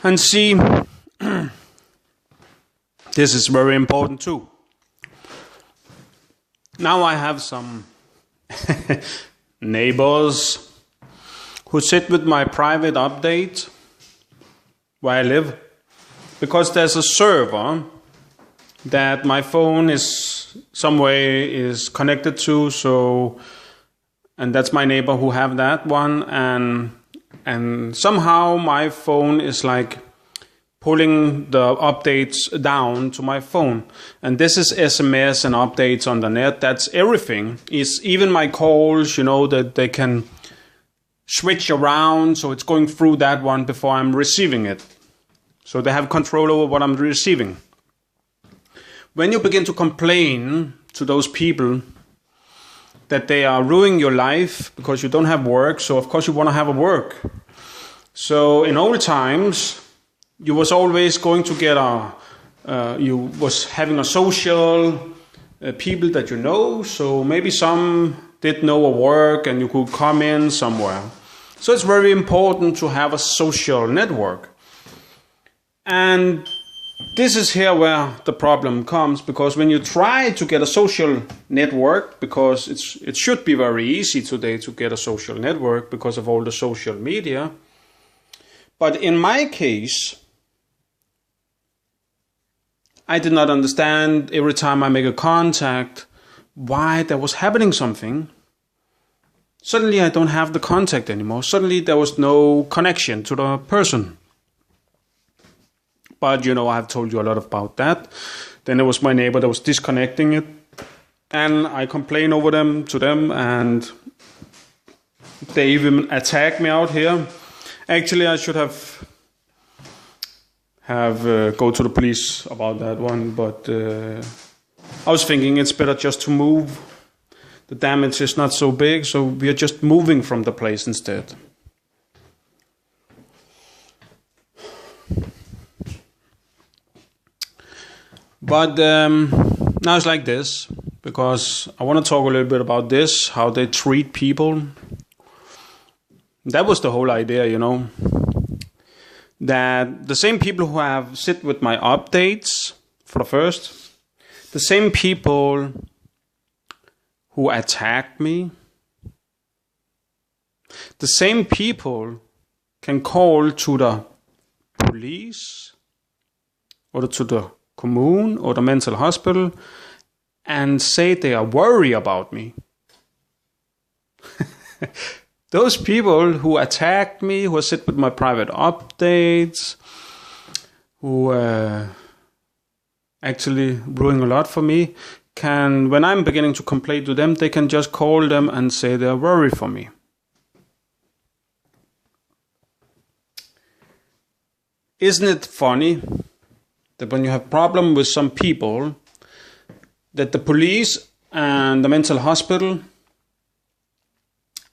And see, this is very important too. Now I have some neighbors who sit with my private update where I live, because there's a server that my phone is some way is connected to, so, and that's my neighbor who have that one, and somehow my phone is like pulling the updates down to my phone. And this is SMS and updates on the net. That's everything. It's even my calls, that they can switch around, so it's going through that one before I'm receiving it. So they have control over what I'm receiving. When you begin to complain to those people that they are ruining your life because you don't have work, so of course you want to have a work. So in old times, you was always going to get you was having a social people that you know, so maybe some did know a work and you could come in somewhere. So it's very important to have a social network. And this is here where the problem comes, because when you try to get a social network, because it should be very easy today to get a social network because of all the social media. But in my case, I did not understand every time I make a contact why there was happening something. Suddenly I don't have the contact anymore. Suddenly there was no connection to the person. But I have told you a lot about that. Then there was my neighbor that was disconnecting it, and I complained over to them, and they even attacked me out here. Actually, I should have go to the police about that one, but I was thinking it's better just to move. The damage is not so big, so we are just moving from the place instead. But now it's like this, because I want to talk a little bit about this, how they treat people. That was the whole idea, that the same people who have sit with my updates, for the first, the same people who attack me, the same people can call to the police or to the commune or the mental hospital and say they are worried about me. Those people who attack me, who sit with my private updates, who actually ruin a lot for me, can, when I'm beginning to complain to them, they can just call them and say they're worried for me. Isn't it funny that when you have problem with some people, that the police and the mental hospital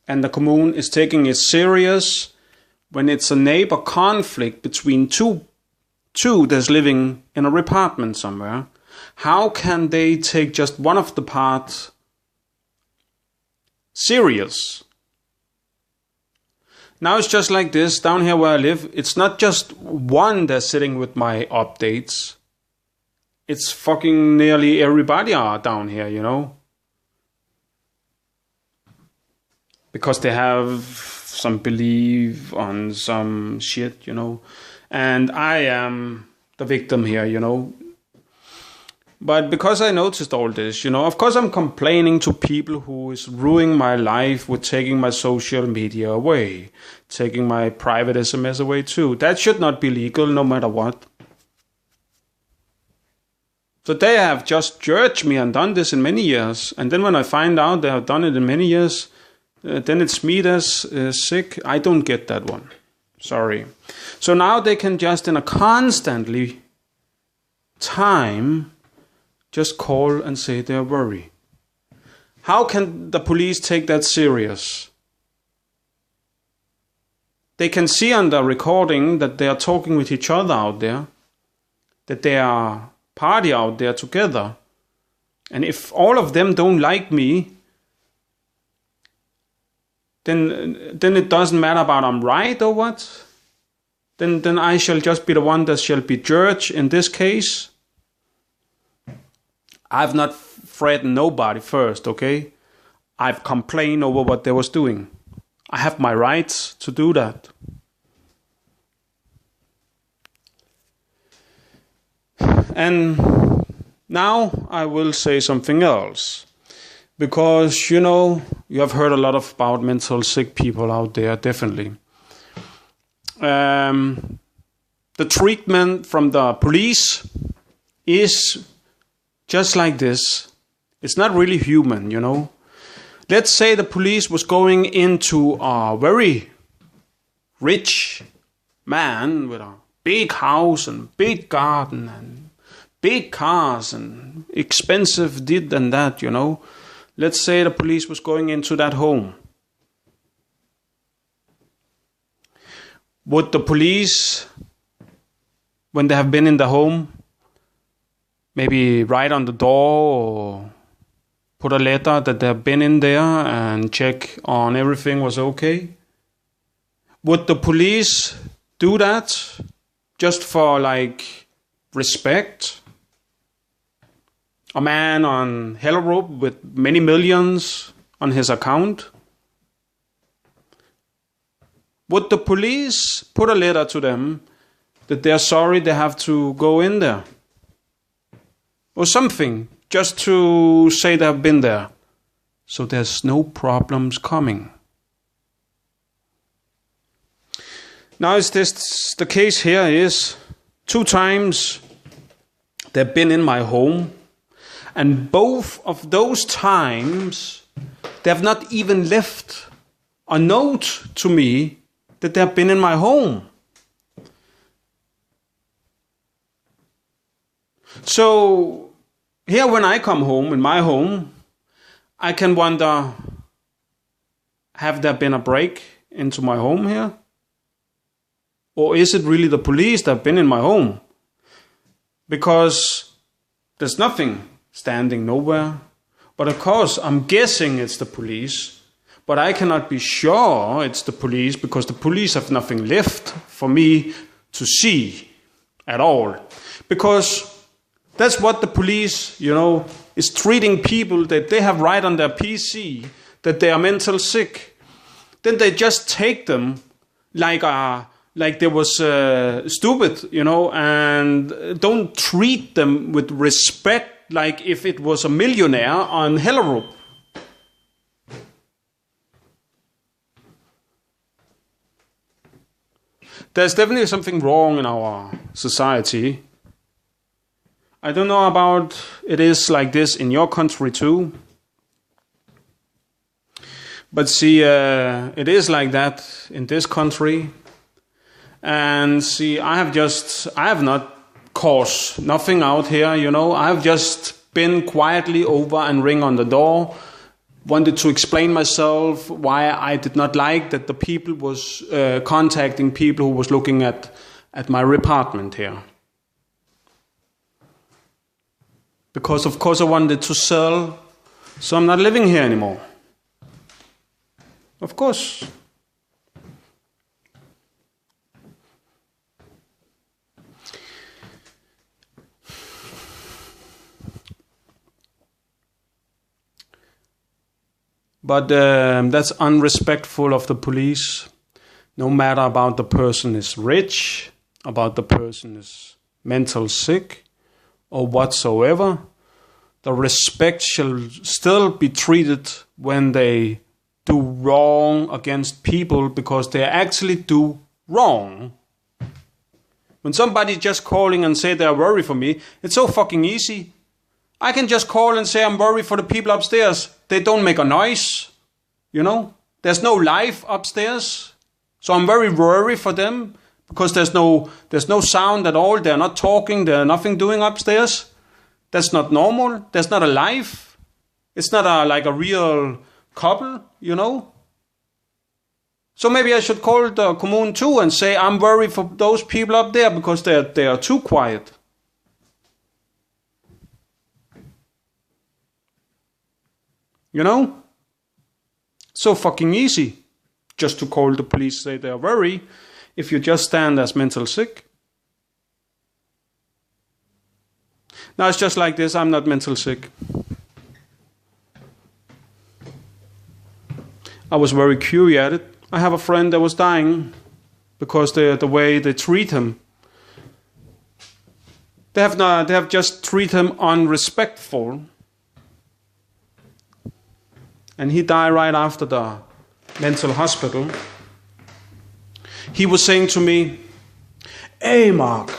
and the commune is taking it serious when it's a neighbor conflict between two that's living in an apartment somewhere? How can they take just one of the parts serious? Now it's just like this, down here where I live, it's not just one that's sitting with my updates. It's fucking nearly everybody are down here, Because they have some belief on some shit, And I am the victim here, But because I noticed all this, of course I'm complaining to people who is ruining my life with taking my social media away, taking my private SMS away too. That should not be legal no matter what. So they have just judged me and done this in many years. And then when I find out they have done it in many years, then it's me that's sick. I don't get that one. Sorry. So now they can just in a constantly time just call and say they're worried. How can the police take that serious? They can see on the recording that they are talking with each other out there, that they are party out there together. And if all of them don't like me, then it doesn't matter about I'm right or what. then I shall just be the one that shall be judged in this case. I've not threatened nobody first, okay? I've complained over what they was doing. I have my rights to do that. And now I will say something else. Because, you have heard a lot about mental sick people out there, definitely. The treatment from the police is just like this. It's not really human, Let's say the police was going into a very rich man with a big house and big garden and big cars and expensive did and that, Let's say the police was going into that home. Would the police, when they have been in the home, maybe write on the door or put a letter that they have been in there and check on everything was okay? Would the police do that just for respect? A man on Hellerup with many millions on his account? Would the police put a letter to them that they're sorry they have to go in there? Or something, just to say they have been there, so there's no problems coming. Now the case here is 2 times they've been in my home, and both of those times they have not even left a note to me that they have been in my home. So here when I come home, in my home, I can wonder, have there been a break into my home here? Or is it really the police that have been in my home? Because there's nothing standing nowhere. But of course, I'm guessing it's the police. But I cannot be sure it's the police because the police have nothing left for me to see at all. Because that's what the police, is treating people that they have right on their PC, that they are mental sick. Then they just take them like they was stupid, and don't treat them with respect like if it was a millionaire on Hellerup. There's definitely something wrong in our society. I don't know about it is like this in your country too. But see, it is like that in this country. And see, I have not caused nothing out here, I've just been quietly over and ring on the door. Wanted to explain myself why I did not like that the people was contacting people who was looking at my apartment here. Because of course I wanted to sell, so I'm not living here anymore. Of course. But that's unrespectful of the police. No matter about the person is rich, about the person is mental sick, or whatsoever, the respect shall still be treated when they do wrong against people because they actually do wrong. When somebody just calling and say they're worried for me, it's so fucking easy. I can just call and say I'm worried for the people upstairs. They don't make a noise, There's no life upstairs. So I'm very worried for them because there's no sound at all. They're not talking. They're nothing doing upstairs. That's not normal. There's not a life. It's not like a real couple, So maybe I should call the commune too and say I'm worried for those people up there because they are too quiet. So fucking easy just to call the police, say they're worried. if you just stand as mental sick. Now it's just like this, I'm not mental sick. I was very curious at it. I have a friend that was dying because the way they treat him. They have just treated him unrespectful. And he died right after the mental hospital. He was saying to me, "Hey Mark,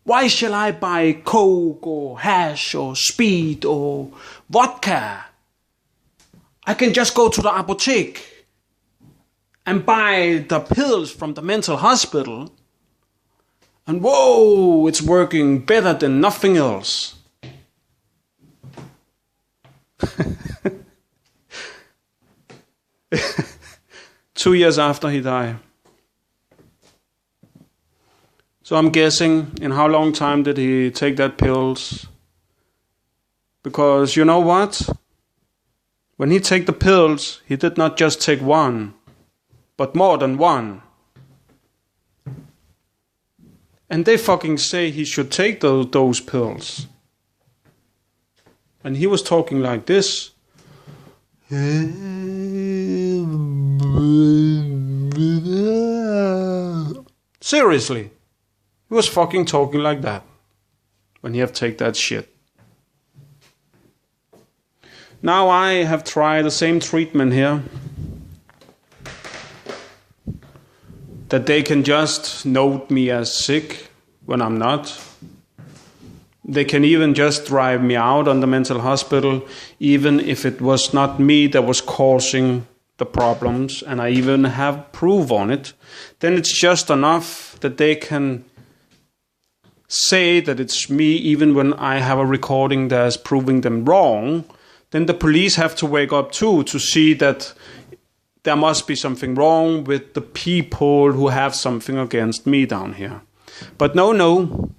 why shall I buy coke or hash or speed or vodka? I can just go to the apotheke and buy the pills from the mental hospital. And whoa, it's working better than nothing else." Two years after he died. So I'm guessing, in how long time did he take that pills? Because you know what? When he take the pills, he did not just take one, but more than one. And they fucking say he should take those pills. And he was talking like this. Seriously. He was fucking talking like that when he have take that shit. Now I have tried the same treatment here. That they can just note me as sick when I'm not. They can even just drive me out on the mental hospital, even if it was not me that was causing the problems, and I even have proof on it. Then it's just enough that they can say that it's me, even when I have a recording that's proving them wrong. Then the police have to wake up too, to see that there must be something wrong with the people who have something against me down here. But no.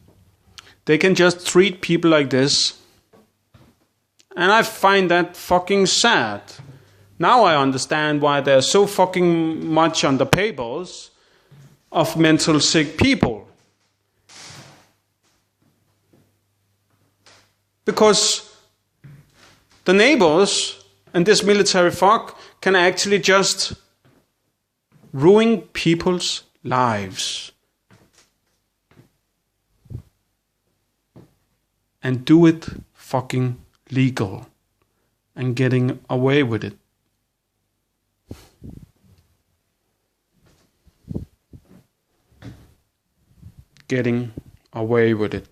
They can just treat people like this. And I find that fucking sad. Now I understand why there's so fucking much on the papers of mental sick people. Because the neighbors and this military fuck can actually just ruin people's lives. And do it fucking legal. And getting away with it. Getting away with it.